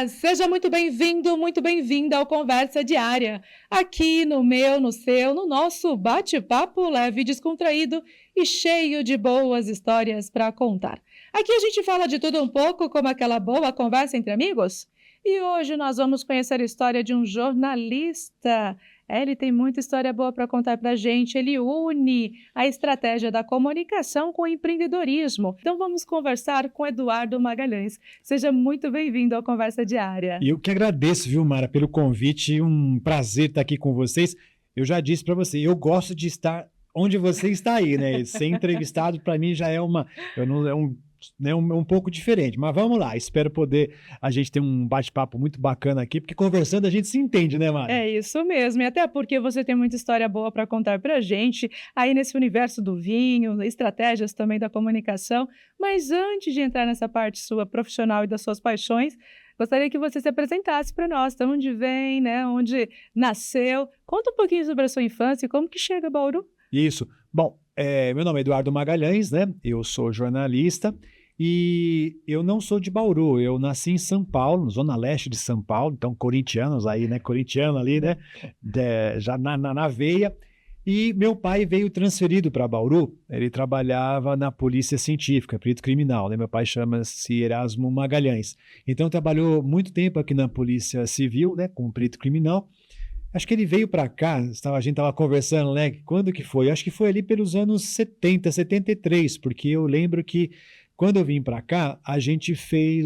Olá, seja muito bem-vindo, muito bem-vinda ao Conversa Diária. Aqui no meu, no seu, no nosso bate-papo leve, descontraído e cheio de boas histórias para contar. Aqui a gente fala de tudo um pouco, como aquela boa conversa entre amigos. E hoje nós vamos conhecer a história de um jornalista. Ele tem muita história boa para contar para a gente. Ele une a estratégia da comunicação com o empreendedorismo. Então vamos conversar com Eduardo Magalhães. Seja muito bem-vindo ao Conversa Diária. E eu que agradeço, viu, Mara, pelo convite. Um prazer estar aqui com vocês. Eu já disse para você, eu gosto de estar onde você está aí, né? Ser entrevistado para mim já é um pouco diferente, mas vamos lá, espero poder a gente ter um bate-papo muito bacana aqui, porque conversando a gente se entende, né, Mara? É isso mesmo, e até porque você tem muita história boa para contar pra gente, aí nesse universo do vinho, estratégias também da comunicação, mas antes de entrar nessa parte sua profissional e das suas paixões, gostaria que você se apresentasse para nós, de onde vem, né, onde nasceu, conta um pouquinho sobre a sua infância e como que chega a Bauru. Isso. Bom, meu nome é Eduardo Magalhães, né? Eu sou jornalista e eu não sou de Bauru. Eu nasci em São Paulo, zona leste de São Paulo, então corintianos aí, né? Corintiano ali, né? Já na veia. E meu pai veio transferido para Bauru. Ele trabalhava na polícia científica, perito criminal, né? Meu pai chama-se Erasmo Magalhães. Então trabalhou muito tempo aqui na polícia civil, né? Como perito criminal. Acho que ele veio para cá, a gente estava conversando, né? Quando que foi? Acho que foi ali pelos anos 70, 73, porque eu lembro que quando eu vim para cá,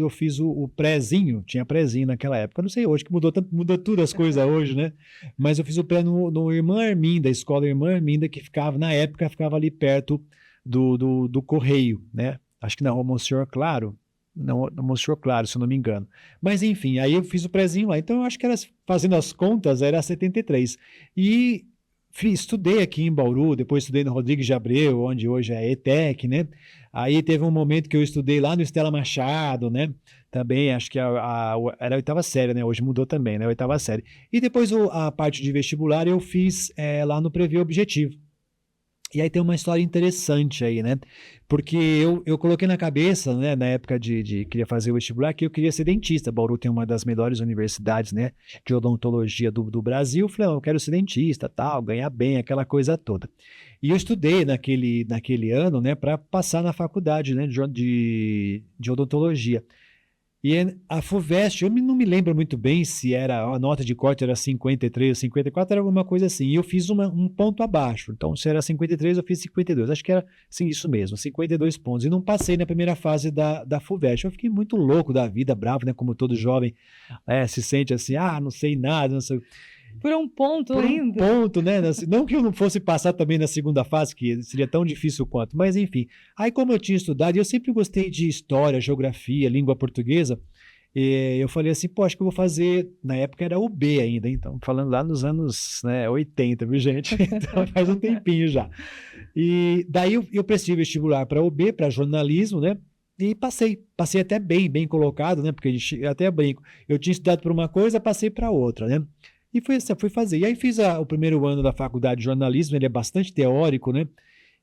eu fiz o prézinho, tinha prézinho naquela época, não sei hoje, que mudou tudo as coisas hoje, né? Mas eu fiz o pré no Irmã Arminda, a escola Irmã Arminda, que na época, ficava ali perto do Correio, né? Acho que na Rua Monsenhor Claro, não mostrou claro, se eu não me engano. Mas, enfim, aí eu fiz o prezinho lá. Então, eu acho que fazendo as contas, era 73. E estudei aqui em Bauru, depois estudei no Rodrigues de Abreu, onde hoje é ETEC, né? Aí teve um momento que eu estudei lá no Estela Machado, né? Também, acho que era a oitava série, né? Hoje mudou também, né? A oitava série. E depois a parte de vestibular eu fiz lá no Prevê Objetivo. E aí tem uma história interessante aí, né? Porque eu coloquei na cabeça, né, na época de queria fazer o vestibular, que eu queria ser dentista. Bauru tem uma das melhores universidades, né, de odontologia do Brasil. Eu falei, eu quero ser dentista, tal, ganhar bem, aquela coisa toda. E eu estudei naquele ano, né, para passar na faculdade, né, de odontologia. E a FUVEST, eu não me lembro muito bem se a nota de corte era 53 ou 54, era alguma coisa assim. E eu fiz um ponto abaixo. Então, se era 53, eu fiz 52. Acho que era sim, isso mesmo, 52 pontos. E não passei na primeira fase da FUVEST. Eu fiquei muito louco da vida, bravo, né? Como todo jovem se sente assim, não sei nada, não sei. Por um ponto ainda. Por um ponto, né? Não que eu não fosse passar também na segunda fase, que seria tão difícil quanto, mas enfim. Aí, como eu tinha estudado, eu sempre gostei de história, geografia, língua portuguesa, eu falei assim, acho que eu vou fazer, na época era UB ainda, então, falando lá nos anos 80, viu, gente? Então, faz um tempinho já. E daí eu prestei vestibular para UB, para jornalismo, né? E passei até bem colocado, né? Porque até brinco, eu tinha estudado para uma coisa, passei para outra, né? E fui fazer. E aí fiz o primeiro ano da faculdade de jornalismo, ele é bastante teórico, né?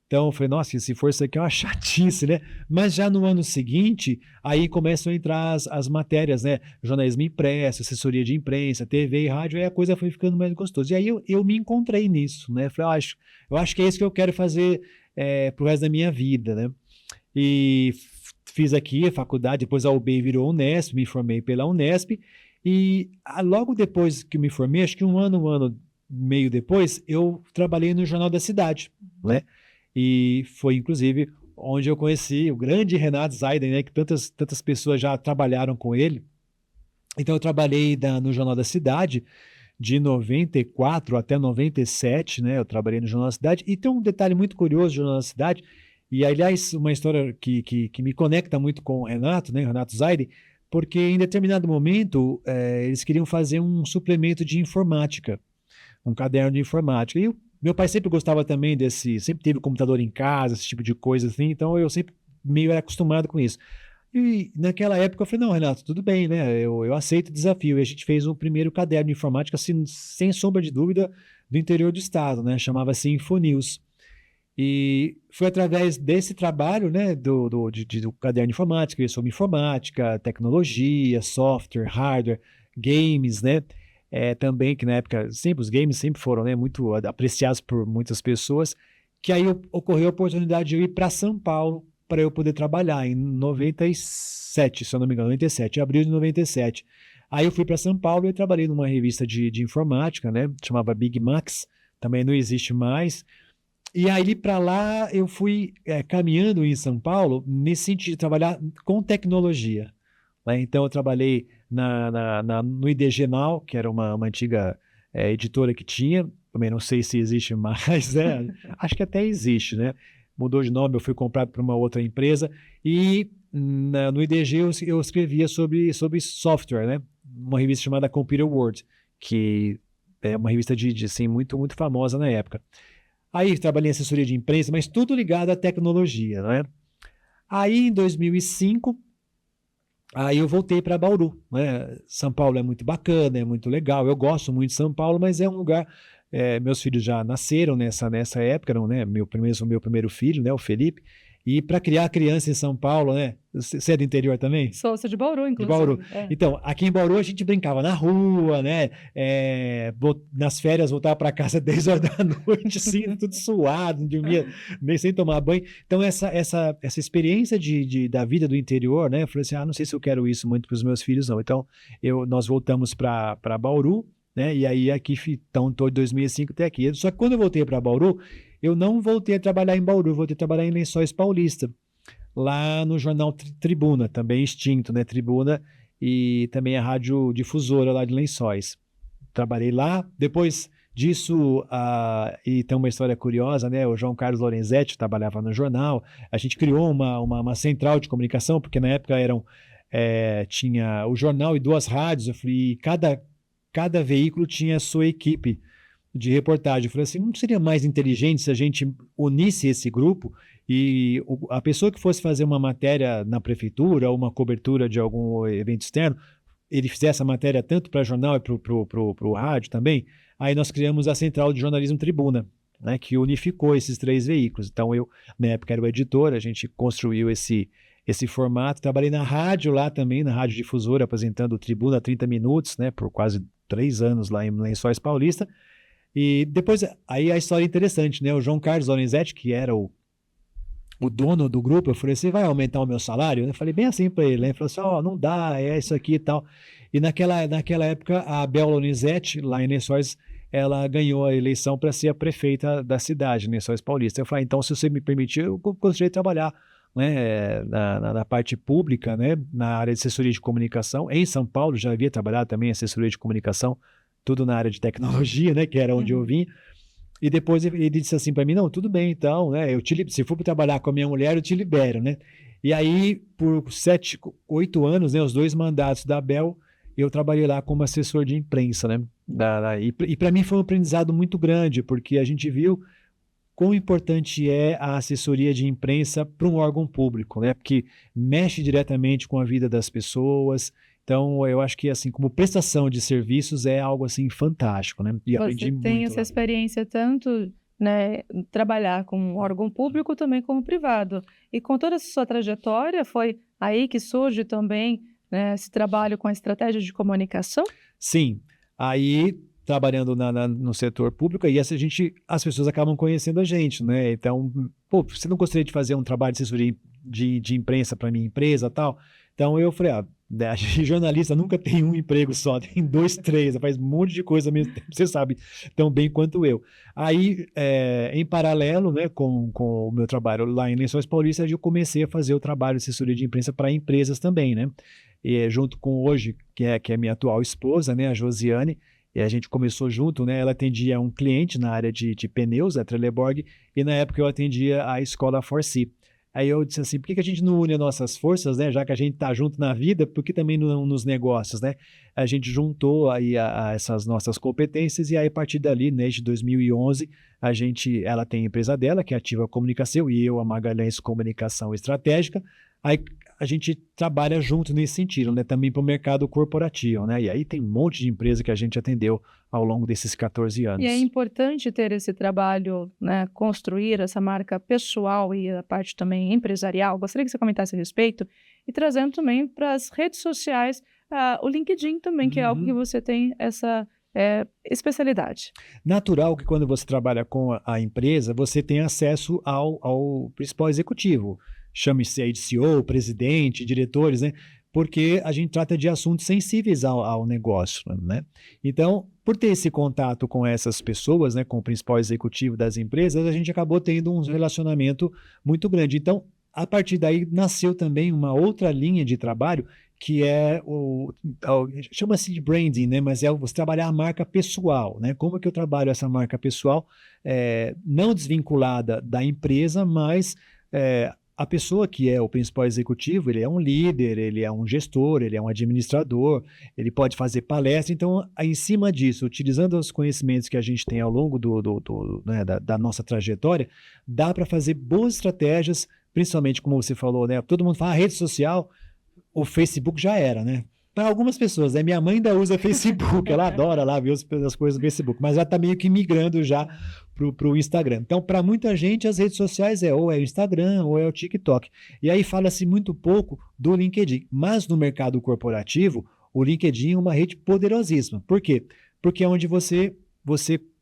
Então eu falei, nossa, se for isso aqui é uma chatice, né? Mas já no ano seguinte, aí começam a entrar as matérias, né? Jornalismo impresso, assessoria de imprensa, TV e rádio, aí a coisa foi ficando mais gostosa. E aí eu me encontrei nisso, né? Falei, eu acho que é isso que eu quero fazer pro resto da minha vida, né? E fiz aqui a faculdade, depois a UB virou Unesp, me formei pela Unesp. E logo depois que me formei, acho que um ano e meio depois, eu trabalhei no Jornal da Cidade, né? E foi, inclusive, onde eu conheci o grande Renato Zaiden, né? Que tantas pessoas já trabalharam com ele. Então, eu trabalhei no Jornal da Cidade de 94 até 97, né? Eu trabalhei no Jornal da Cidade. E tem um detalhe muito curioso do Jornal da Cidade, e, aliás, uma história que me conecta muito com o Renato, né? Renato Zaiden, porque em determinado momento eles queriam fazer um suplemento de informática, um caderno de informática. E meu pai sempre gostava também sempre teve computador em casa, esse tipo de coisa assim, então eu sempre meio era acostumado com isso. E naquela época eu falei, não, Renato, tudo bem, né? Eu aceito o desafio. E a gente fez o primeiro caderno de informática, assim, sem sombra de dúvida, do interior do estado, né? Chamava-se Infonews. E foi através desse trabalho, né, do caderno de informática, sobre informática, tecnologia, software, hardware, games, né, também que na época, sempre os games sempre foram, né, muito apreciados por muitas pessoas, que aí ocorreu a oportunidade de eu ir para São Paulo para eu poder trabalhar em 97, se eu não me engano, 97, abril de 97. Aí eu fui para São Paulo e trabalhei numa revista de informática, né, chamava Big Max, também não existe mais. E aí, para lá, eu fui caminhando em São Paulo nesse sentido de trabalhar com tecnologia, né? Então, eu trabalhei no IDG Now, que era uma antiga editora que tinha, também não sei se existe mais, né? Acho que até existe, né? Mudou de nome, eu fui comprado por uma outra empresa, e no IDG eu escrevia sobre software, né? Uma revista chamada Computer World, que é uma revista assim, muito, muito famosa na época. Aí trabalhei em assessoria de imprensa, mas tudo ligado à tecnologia, né? Aí em 2005, aí eu voltei para Bauru, né? São Paulo é muito bacana, é muito legal, eu gosto muito de São Paulo, mas é um lugar... meus filhos já nasceram nessa época, não, né? Meu primeiro filho, né? O Felipe. E para criar criança em São Paulo, né? Você é do interior também? Sou de Bauru, De inclusive. Bauru. Então, aqui em Bauru a gente brincava na rua, né? Nas férias voltava para casa 10 horas da noite, assim, tudo suado, não dormia nem sem tomar banho. Então, essa experiência da vida do interior, né? Eu falei assim, não sei se eu quero isso muito para os meus filhos, não. Então, nós voltamos para Bauru, né? E aí aqui, então, todo 2005 até aqui. Só que quando eu voltei para Bauru, eu não voltei a trabalhar em Bauru, voltei a trabalhar em Lençóis Paulista, lá no jornal Tribuna, também extinto, né? Tribuna, e também a rádio difusora lá de Lençóis. Trabalhei lá, depois disso, e tem uma história curiosa, né? O João Carlos Lorenzetti trabalhava no jornal, a gente criou uma central de comunicação, porque na época tinha o jornal e 2 rádios, eu falei, cada veículo tinha a sua equipe de reportagem. Eu falei assim, não seria mais inteligente se a gente unisse esse grupo e a pessoa que fosse fazer uma matéria na prefeitura ou uma cobertura de algum evento externo, ele fizesse a matéria tanto para jornal e para o rádio também. Aí nós criamos a Central de Jornalismo Tribuna, né, que unificou esses 3 veículos. Então eu, na época, era o editor, a gente construiu esse formato. Trabalhei na rádio lá também, na Rádio Difusora, apresentando o Tribuna 30 Minutos, né, por quase 3 anos lá em Lençóis Paulista. E depois, aí a história é interessante, né? O João Carlos Lorenzetti, que era o dono do grupo, eu falei, você vai aumentar o meu salário? Eu falei bem assim para ele, né? Ele falou assim, não dá, é isso aqui e tal. E naquela época, a Bel Lorenzetti, lá em Lençóis, ela ganhou a eleição para ser a prefeita da cidade, Lençóis Paulista. Eu falei, então, se você me permitir, eu gostaria de trabalhar, né, na parte pública, né, na área de assessoria de comunicação. Em São Paulo, já havia trabalhado também em assessoria de comunicação, tudo na área de tecnologia, né, que era onde eu vim. E depois ele disse assim para mim, não, tudo bem, então, né, se for para trabalhar com a minha mulher, eu te libero, né. E aí, por 7, 8 anos, né, os 2 mandatos da Bel, eu trabalhei lá como assessor de imprensa, né, e para mim foi um aprendizado muito grande, porque a gente viu quão importante é a assessoria de imprensa para um órgão público, né, porque mexe diretamente com a vida das pessoas. Então, eu acho que, assim, como prestação de serviços é algo, assim, fantástico, né? E aprendi muito. Você tem essa experiência tanto, né, trabalhar com um órgão público também como privado. E com toda essa sua trajetória, foi aí que surge também, né, esse trabalho com a estratégia de comunicação? Sim. Aí, trabalhando no setor público, aí as pessoas acabam conhecendo a gente, né? Então, você não gostaria de fazer um trabalho de assessoria de imprensa para minha empresa e tal? Então, eu falei, a jornalista nunca tem um emprego só, tem 2, 3, faz um monte de coisa ao mesmo tempo, você sabe tão bem quanto eu. Aí, em paralelo, né, com o meu trabalho lá em Lençóis Paulista, eu comecei a fazer o trabalho de assessoria de imprensa para empresas também, né? E junto com hoje, que é a minha atual esposa, né, a Josiane, e a gente começou junto, né? Ela atendia um cliente na área de pneus, a Trelleborg, e na época eu atendia a escola Forci. Aí eu disse assim, por que a gente não une as nossas forças, né? Já que a gente está junto na vida, por que também não nos negócios, né? A gente juntou aí a essas nossas competências e aí a partir dali, desde 2011, ela tem a empresa dela, que é a Ativa Comunicação, e eu, a Magalhães Comunicação Estratégica. Aí a gente trabalha junto nesse sentido, né? Também para o mercado corporativo, né? E aí tem um monte de empresa que a gente atendeu ao longo desses 14 anos. E é importante ter esse trabalho, né, construir essa marca pessoal e a parte também empresarial. Gostaria que você comentasse a respeito e trazendo também para as redes sociais, o LinkedIn também, que é algo que você tem essa especialidade. Natural que quando você trabalha com a empresa, você tem acesso ao principal executivo. Chame-se aí de CEO, presidente, diretores, né? Porque a gente trata de assuntos sensíveis ao negócio, né? Então, por ter esse contato com essas pessoas, né, com o principal executivo das empresas, a gente acabou tendo um relacionamento muito grande. Então, a partir daí, nasceu também uma outra linha de trabalho, que é chama-se de branding, né? Mas é você trabalhar a marca pessoal, né? Como que eu trabalho essa marca pessoal, não desvinculada da empresa, mas a pessoa que é o principal executivo, ele é um líder, ele é um gestor, ele é um administrador, ele pode fazer palestra. Então, em cima disso, utilizando os conhecimentos que a gente tem ao longo né, da nossa trajetória, dá para fazer boas estratégias, principalmente como você falou, né? Todo mundo fala rede social, o Facebook já era, né? Para algumas pessoas, né? Minha mãe ainda usa Facebook, ela adora lá ver as coisas do Facebook, mas já está meio que migrando já para o Instagram. Então, para muita gente, as redes sociais ou é o Instagram ou é o TikTok. E aí fala-se muito pouco do LinkedIn. Mas no mercado corporativo, o LinkedIn é uma rede poderosíssima. Por quê? Porque é onde você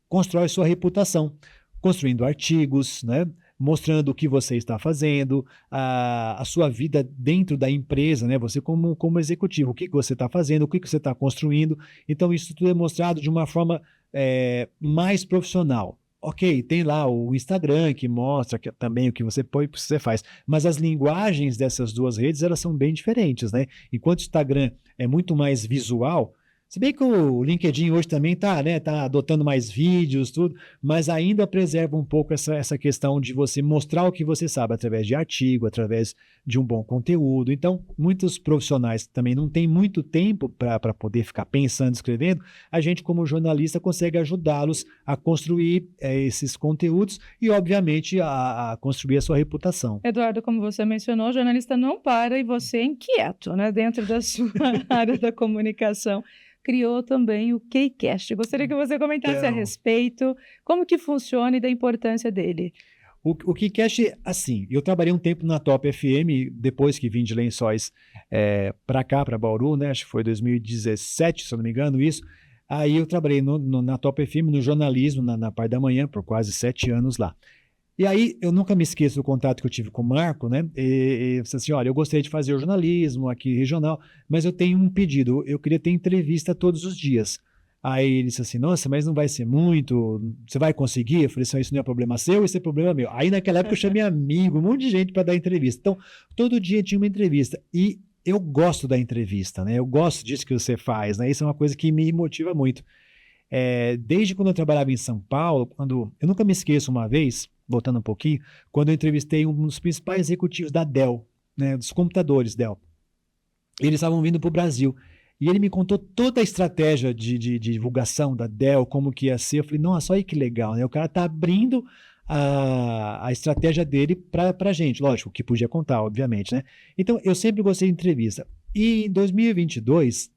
constrói sua reputação, construindo artigos, né? Mostrando o que você está fazendo, a sua vida dentro da empresa, né? Você como executivo, o que você está fazendo, o que você está construindo. Então, isso tudo é mostrado de uma forma mais profissional. Ok, tem lá o Instagram que mostra também o que você faz, mas as linguagens dessas duas redes, elas são bem diferentes, né? Enquanto o Instagram é muito mais visual, se bem que o LinkedIn hoje também está, né, tá adotando mais vídeos, tudo, mas ainda preserva um pouco essa questão de você mostrar o que você sabe através de artigo, através de um bom conteúdo. Então, muitos profissionais também não têm muito tempo para poder ficar pensando, escrevendo. A gente, como jornalista, consegue ajudá-los a construir esses conteúdos e, obviamente, a construir a sua reputação. Eduardo, como você mencionou, o jornalista não para e você é inquieto, né, dentro da sua área da comunicação. Criou também o KeyCast. Gostaria que você comentasse a respeito, como que funciona e da importância dele. O KeyCast, assim, eu trabalhei um tempo na Top FM, depois que vim de Lençóis para cá, para Bauru, né? Acho que foi 2017, se eu não me engano, isso. Aí eu trabalhei na Top FM, no jornalismo, na parte da manhã, por quase 7 anos lá. E aí, eu nunca me esqueço do contato que eu tive com o Marco, né? E disse assim, olha, eu gostaria de fazer o jornalismo aqui regional, mas eu tenho um pedido, eu queria ter entrevista todos os dias. Aí ele disse assim, nossa, mas não vai ser muito, você vai conseguir? Eu falei assim, isso não é problema seu, isso é problema meu. Aí naquela época eu chamei amigo, um monte de gente para dar entrevista. Então, todo dia tinha uma entrevista. E eu gosto da entrevista, né? Eu gosto disso que você faz, né? Isso é uma coisa que me motiva muito. Desde quando eu trabalhava em São Paulo, eu nunca me esqueço uma vez, voltando um pouquinho, quando eu entrevistei um dos principais executivos da Dell, né, dos computadores Dell. Eles estavam vindo para o Brasil. E ele me contou toda a estratégia de divulgação da Dell, como que ia ser. Eu falei, nossa, olha que legal, né? O cara está abrindo a estratégia dele para a gente. Lógico, que podia contar, obviamente, né? Então, eu sempre gostei de entrevista. E em 2022,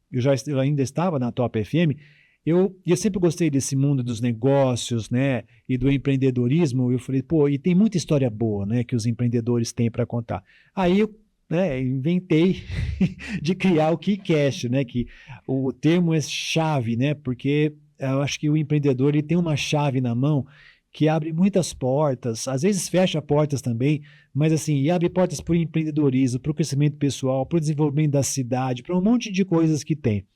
eu ainda estava na Top FM, eu sempre gostei desse mundo dos negócios, né, e do empreendedorismo. Eu falei, pô, e tem muita história boa, né, que os empreendedores têm para contar. Aí eu inventei de criar o KeyCast, né, que o termo é chave, né, porque eu acho que o empreendedor ele tem uma chave na mão que abre muitas portas, às vezes fecha portas também, mas assim, e abre portas para o empreendedorismo, para o crescimento pessoal, para o desenvolvimento da cidade, para um monte de coisas que tem.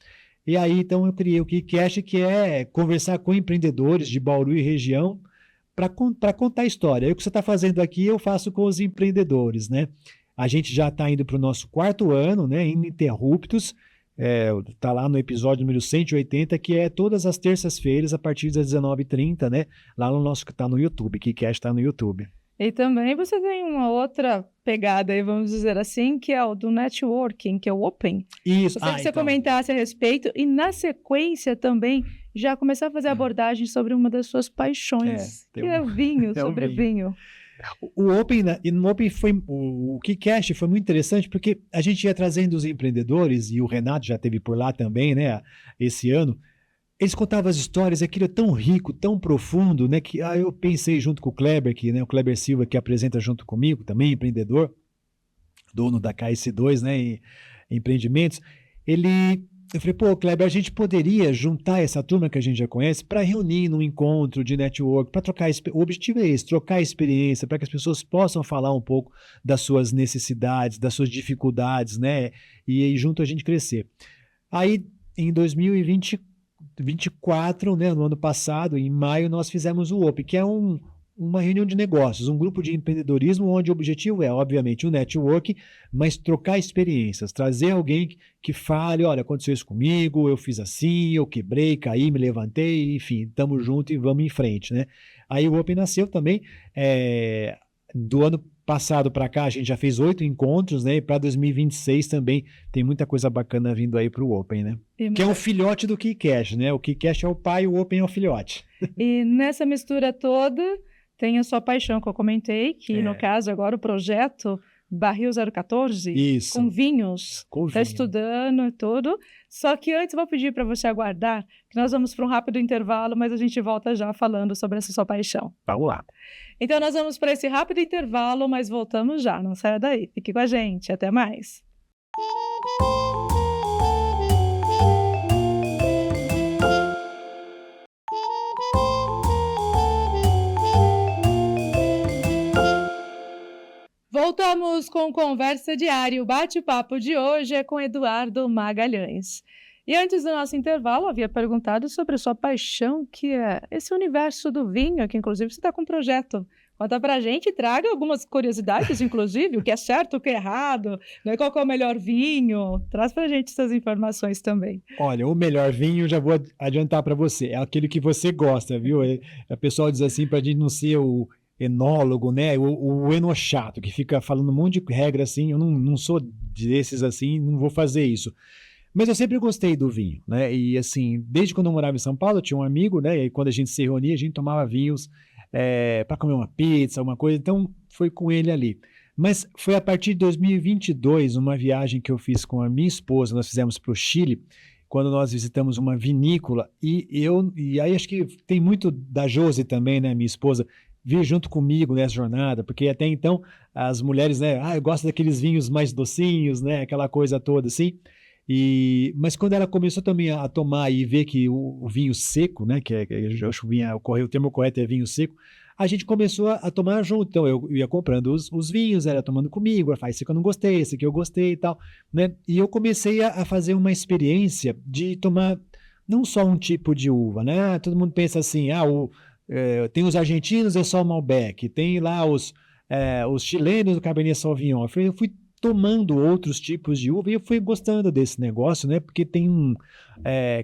E aí, então, eu criei o KeyCast, que é conversar com empreendedores de Bauru e região para contar a história. E o que você está fazendo aqui, eu faço com os empreendedores, né? A gente já está indo para o nosso 4º ano, né? Ininterruptos. Está lá no episódio número 180, que é todas as terças-feiras, a partir das 19h30, né? Lá no nosso que está no YouTube, KeyCast está no YouTube. E também você tem uma outra pegada aí, vamos dizer assim, que é o do networking, que é o Open. Isso. Gostaria que você comentasse a respeito e, na sequência, também já começar a fazer abordagem sobre uma das suas paixões, que é vinho, sobre vinho. O Open, e no Open o KeyCast foi muito interessante porque a gente ia trazendo os empreendedores, e o Renato já esteve por lá também, né, esse ano. Eles contavam as histórias, aquilo é tão rico, tão profundo, né, que eu pensei junto com o Kleber, o Kleber Silva, que apresenta junto comigo, também empreendedor, dono da KS2, né, em empreendimentos. Eu falei, pô, Kleber, a gente poderia juntar essa turma que a gente já conhece para reunir num encontro de network, para trocar. O objetivo é esse, trocar experiência, para que as pessoas possam falar um pouco das suas necessidades, das suas dificuldades, né? E aí junto a gente crescer. Aí, em 2024, né, no ano passado, em maio, nós fizemos o Open, que é uma reunião de negócios, um grupo de empreendedorismo onde o objetivo é, obviamente, o network, mas trocar experiências, trazer alguém que fale, olha, aconteceu isso comigo, eu fiz assim, eu quebrei, caí, me levantei, enfim, estamos juntos e vamos em frente, né? Aí o Open nasceu também, do ano passado para cá, a gente já fez 8 encontros, né? E para 2026 também tem muita coisa bacana vindo aí para o Open, né? Que é um filhote do KeyCast, né? O KeyCast é o pai, o Open é o filhote. E nessa mistura toda, tem a sua paixão que eu comentei, que no caso agora o projeto Barril 014, isso, com vinhos, está estudando e tudo. Só que antes vou pedir para você aguardar, que nós vamos para um rápido intervalo, mas a gente volta já falando sobre essa sua paixão. Vamos lá. Então nós vamos para esse rápido intervalo, mas voltamos já, não saia daí. Fique com a gente, até mais. Voltamos com Conversa Diária. O bate-papo de hoje é com Eduardo Magalhães. E antes do nosso intervalo, eu havia perguntado sobre a sua paixão, que é esse universo do vinho, que inclusive você está com um projeto. Conta pra gente, traga algumas curiosidades, inclusive, o que é certo, o que é errado, né? Qual que é o melhor vinho. Traz pra gente essas informações também. Olha, o melhor vinho, já vou adiantar para você, é aquele que você gosta, viu? A pessoa diz assim, pra gente não ser o enólogo, né? O enochato, que fica falando um monte de regra assim. Eu não sou desses assim, não vou fazer isso. Mas eu sempre gostei do vinho, né? E assim, desde quando eu morava em São Paulo, eu tinha um amigo, né? E aí, quando a gente se reunia, a gente tomava vinhos para comer uma pizza, alguma coisa. Então, foi com ele ali. Mas foi a partir de 2022, uma viagem que eu fiz com a minha esposa, nós fizemos para o Chile, quando nós visitamos uma vinícola. E aí acho que tem muito da Josi também, né? Minha esposa, vir junto comigo nessa jornada, porque até então as mulheres, né, eu gosto daqueles vinhos mais docinhos, né, aquela coisa toda assim, mas quando ela começou também a tomar e ver que o vinho seco, né, eu acho que o termo correto é vinho seco, a gente começou a tomar junto. Então eu ia comprando os vinhos, ela tomando comigo, ela faz esse que eu não gostei, esse que eu gostei e tal, né, e eu comecei a fazer uma experiência de tomar não só um tipo de uva, né, todo mundo pensa assim, tem os argentinos, é só o Malbec, tem lá os chilenos do Cabernet Sauvignon. Eu fui tomando outros tipos de uva e eu fui gostando desse negócio, né? Porque tem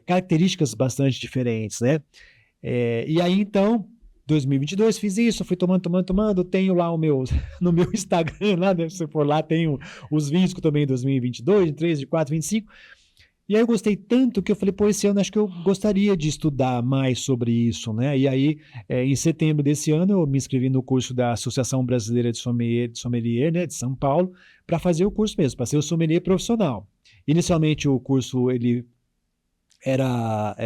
características bastante diferentes, né? E aí, então, 2022 fiz isso, fui tomando, tenho lá no meu Instagram, lá, né? Se você for lá, tenho os vinhos que eu tomei em 2022, 23, 24, 25. E aí eu gostei tanto que eu falei, pô, esse ano acho que eu gostaria de estudar mais sobre isso, né? E aí, em setembro desse ano, eu me inscrevi no curso da Associação Brasileira de Sommelier, né, de São Paulo, para fazer o curso mesmo, para ser o sommelier profissional. Inicialmente o curso ele era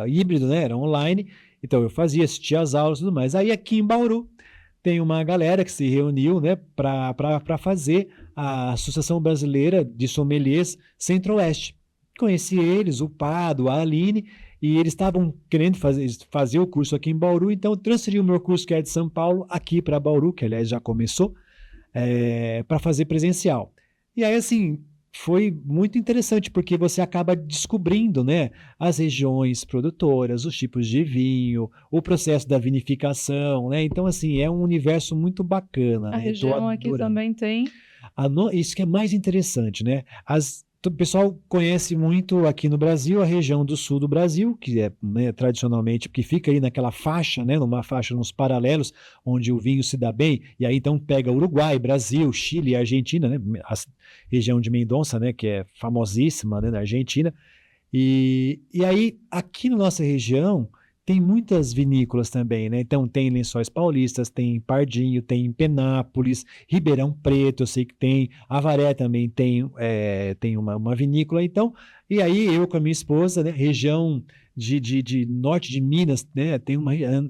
híbrido, né? Era online, então eu assistia às aulas e tudo mais. Aí aqui em Bauru tem uma galera que se reuniu, né, para fazer a Associação Brasileira de Sommeliers Centro-Oeste. Conheci eles, o Pado, a Aline, e eles estavam querendo fazer o curso aqui em Bauru, então eu transferi o meu curso, que é de São Paulo, aqui para Bauru, que aliás já começou, para fazer presencial. E aí, assim, foi muito interessante, porque você acaba descobrindo, né, as regiões produtoras, os tipos de vinho, o processo da vinificação, né? Então, assim, é um universo muito bacana. A região aqui também tem. Isso que é mais interessante, né? O pessoal conhece muito aqui no Brasil a região do sul do Brasil, que é, né, tradicionalmente, que fica aí naquela faixa, né, numa faixa, nos paralelos, onde o vinho se dá bem, e aí então pega Uruguai, Brasil, Chile e Argentina, né, a região de Mendoza, né, que é famosíssima, né, na Argentina, e aí aqui na nossa região tem muitas vinícolas também, né? Então tem Lençóis Paulistas, tem Pardinho, tem Penápolis, Ribeirão Preto, eu sei que tem, Avaré também tem uma vinícola, então, e aí eu com a minha esposa, né, região de norte de Minas, né, tem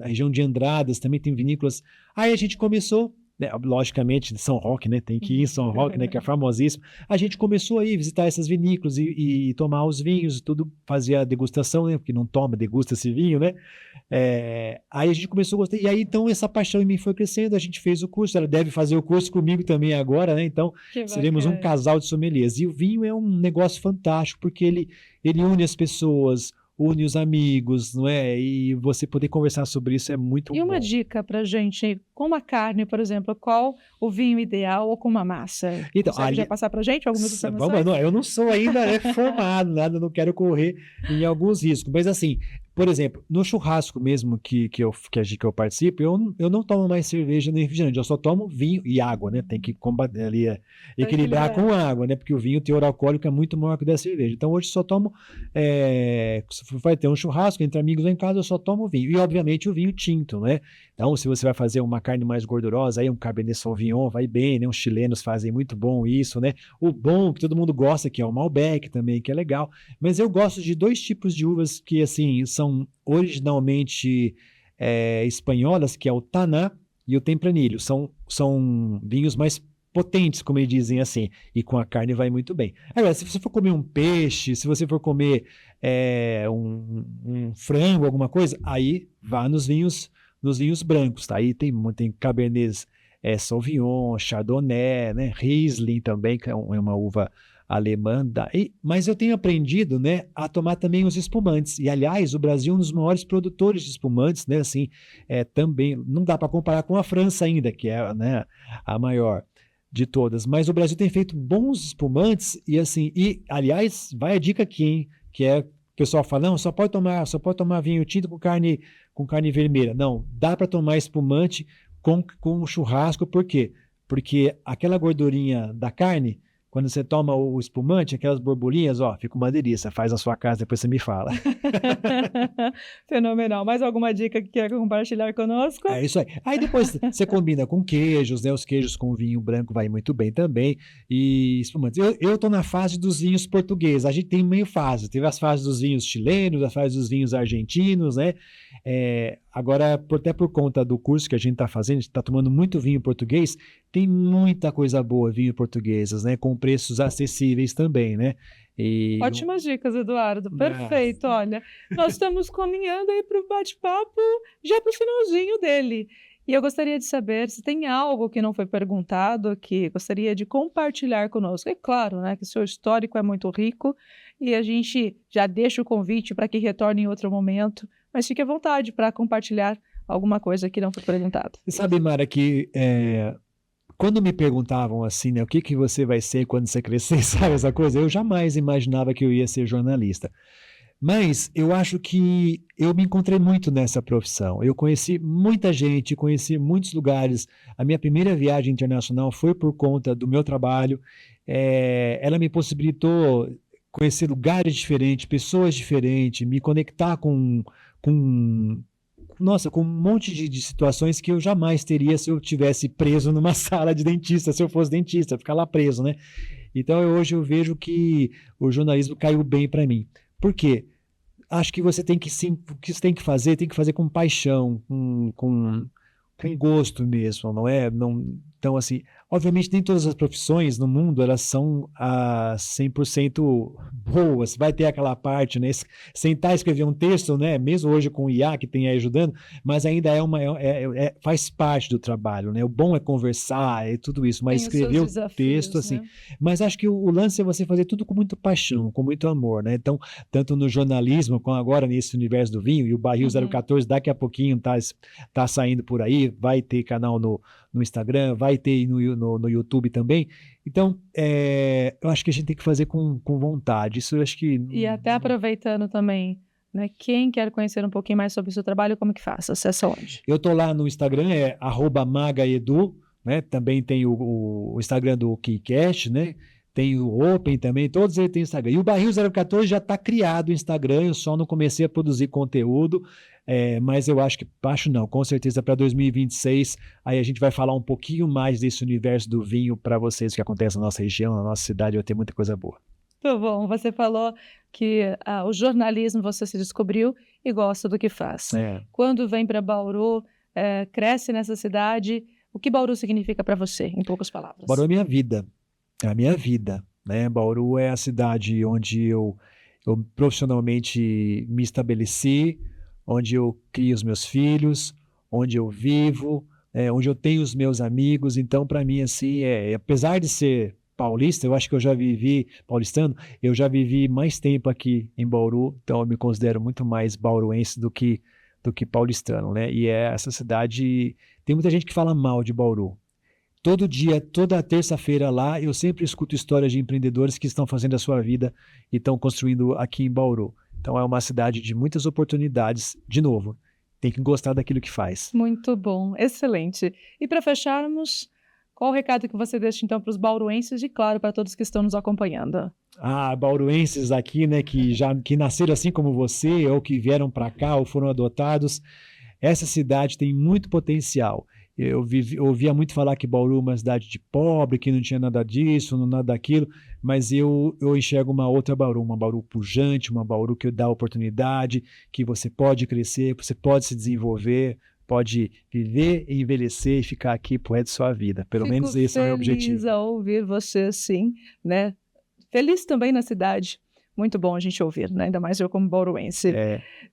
a região de Andradas, também tem vinícolas, aí a gente começou, né, logicamente, de São Roque, né, tem que ir em São Roque, né, que é famosíssimo, a gente começou aí a visitar essas vinícolas e tomar os vinhos, tudo, fazia a degustação, né, porque não toma, degusta esse vinho, né, aí a gente começou a gostar, e aí então essa paixão em mim foi crescendo, a gente fez o curso, ela deve fazer o curso comigo também agora, né, então seremos um casal de sommeliers, e o vinho é um negócio fantástico, porque ele une as pessoas, une os amigos, não é? E você poder conversar sobre isso é muito bom. E uma dica pra gente, com uma carne, por exemplo, qual o vinho ideal ou com uma massa? Então, Consegue já passar pra gente algumas informações? Não, eu não sou ainda formado, nada, não quero correr em alguns riscos, mas assim, por exemplo, no churrasco mesmo que eu participo, eu não tomo mais cerveja nem refrigerante, eu só tomo vinho e água, né? Tem que combater ali, equilibrar com água, né? Porque o vinho, o teor alcoólico é muito maior que o da cerveja. Então hoje só tomo, vai ter um churrasco entre amigos lá em casa, eu só tomo vinho. E obviamente o vinho tinto, né? Então se você vai fazer uma carne mais gordurosa, aí um Cabernet Sauvignon vai bem, né? Os chilenos fazem muito bom isso, né? O bom, que todo mundo gosta, que é o Malbec também, que é legal. Mas eu gosto de 2 tipos de uvas que, assim, são originalmente espanholas, que é o Taná e o Tempranillo. São vinhos mais potentes, como eles dizem assim, e com a carne vai muito bem. Agora, se você for comer um peixe, se você for comer um frango, alguma coisa, aí vá nos vinhos brancos, tá? Aí tem Cabernet Sauvignon, Chardonnay, né? Riesling também, que é uma uva alemã, mas eu tenho aprendido, né, a tomar também os espumantes, e aliás, o Brasil é um dos maiores produtores de espumantes, né, assim, também, não dá para comparar com a França ainda, que é, né, a maior de todas, mas o Brasil tem feito bons espumantes, e assim, aliás, vai a dica aqui, hein, que o pessoal fala, não, só pode tomar vinho tinto com carne vermelha, não, dá para tomar espumante com churrasco, por quê? Porque aquela gordurinha da carne, quando você toma o espumante, aquelas borbulhinhas, ó, fica uma delícia. Faz na sua casa, depois você me fala. Fenomenal. Mais alguma dica que quer compartilhar conosco? É isso aí. Aí depois você combina com queijos, né? Os queijos com vinho branco vai muito bem também. E espumantes. Eu tô na fase dos vinhos portugueses. A gente tem meio fase. Teve as fases dos vinhos chilenos, a fase dos vinhos argentinos, né? Agora, até por conta do curso que a gente está fazendo, a gente está tomando muito vinho português, tem muita coisa boa vinho portugueses, né? Com preços acessíveis também, né? Ótimas dicas, Eduardo. Perfeito. Olha, nós estamos caminhando aí para o bate-papo, já para o finalzinho dele. E eu gostaria de saber se tem algo que não foi perguntado que gostaria de compartilhar conosco. É claro, né, que o seu histórico é muito rico e a gente já deixa o convite para que retorne em outro momento, mas fique à vontade para compartilhar alguma coisa que não foi perguntado. Você sabe, Mara, que quando me perguntavam assim, né, o que você vai ser quando você crescer, sabe essa coisa? Eu jamais imaginava que eu ia ser jornalista. Mas eu acho que eu me encontrei muito nessa profissão. Eu conheci muita gente, conheci muitos lugares. A minha primeira viagem internacional foi por conta do meu trabalho. Ela me possibilitou conhecer lugares diferentes, pessoas diferentes, me conectar com um monte de situações que eu jamais teria se eu tivesse preso numa sala de dentista, se eu fosse dentista, ficar lá preso, né? Então hoje eu vejo que o jornalismo caiu bem para mim. Por quê? Acho que você tem que o que você tem que fazer com paixão, com gosto mesmo, não é? Então, assim, obviamente nem todas as profissões no mundo, elas são 100% boas, vai ter aquela parte, né? Sentar e escrever um texto, né? Mesmo hoje com o IA que tem aí ajudando, mas ainda faz parte do trabalho, né? O bom é conversar, tudo isso, mas escrever o texto, assim, né? Mas acho que o lance é você fazer tudo com muita paixão, com muito amor, né? Então, tanto no jornalismo, como agora nesse universo do vinho, e o Barril 014 daqui a pouquinho tá saindo por aí, vai ter canal no Instagram, vai ter no YouTube também. Então, eu acho que a gente tem que fazer com vontade. Isso eu acho que... E até aproveitando também, né? Quem quer conhecer um pouquinho mais sobre o seu trabalho, como que faz? Acessa onde? Eu tô lá no Instagram, @magaedu, né? Também tem o Instagram do KeyCast, né? tem o Open também, todos eles têm Instagram. E o Barril 014 já está criado o Instagram, eu só não comecei a produzir conteúdo, mas eu acho não, com certeza para 2026, aí a gente vai falar um pouquinho mais desse universo do vinho para vocês, o que acontece na nossa região, na nossa cidade, vai ter muita coisa boa. Muito bom, você falou que o jornalismo você se descobriu e gosta do que faz. Quando vem para Bauru, cresce nessa cidade, o que Bauru significa para você, em poucas palavras? Bauru é minha vida. É a minha vida, né? Bauru é a cidade onde eu profissionalmente me estabeleci, onde eu crio os meus filhos, onde eu vivo, onde eu tenho os meus amigos. Então, para mim, assim, apesar de ser paulista, eu acho que eu já vivi mais tempo aqui em Bauru, então eu me considero muito mais bauruense do que paulistano, né? E essa cidade, tem muita gente que fala mal de Bauru. Todo dia, toda terça-feira lá, eu sempre escuto histórias de empreendedores que estão fazendo a sua vida e estão construindo aqui em Bauru. Então é uma cidade de muitas oportunidades. De novo, tem que gostar daquilo que faz. Muito bom, excelente. E para fecharmos, qual o recado que você deixa então para os bauruenses e, claro, para todos que estão nos acompanhando? Bauruenses aqui, né, que nasceram assim como você, ou que vieram para cá, ou foram adotados. Essa cidade tem muito potencial. Eu ouvia muito falar que Bauru é uma cidade de pobre, que não tinha nada disso, nada daquilo, mas eu enxergo uma outra Bauru, uma Bauru pujante, uma Bauru que dá oportunidade, que você pode crescer, você pode se desenvolver, pode viver, envelhecer e ficar aqui pro resto da sua vida. Pelo menos esse é o meu objetivo. Feliz a ouvir você assim, né? Feliz também na cidade. Muito bom a gente ouvir, né? Ainda mais eu como bauruense.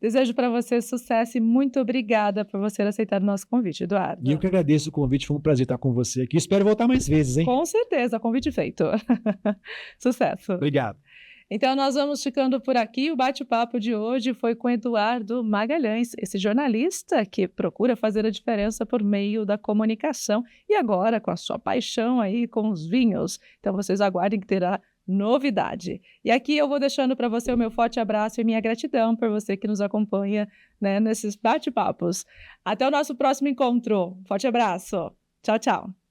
Desejo para você sucesso e muito obrigada por você aceitar o nosso convite, Eduardo. E eu que agradeço o convite, foi um prazer estar com você aqui. Espero voltar mais vezes, hein? Com certeza, convite feito. Sucesso. Obrigado. Então nós vamos ficando por aqui. O bate-papo de hoje foi com Eduardo Magalhães, esse jornalista que procura fazer a diferença por meio da comunicação e agora com a sua paixão aí com os vinhos. Então vocês aguardem que terá novidade. E aqui eu vou deixando para você o meu forte abraço e minha gratidão por você que nos acompanha, né, nesses bate-papos. Até o nosso próximo encontro. Forte abraço. Tchau, tchau.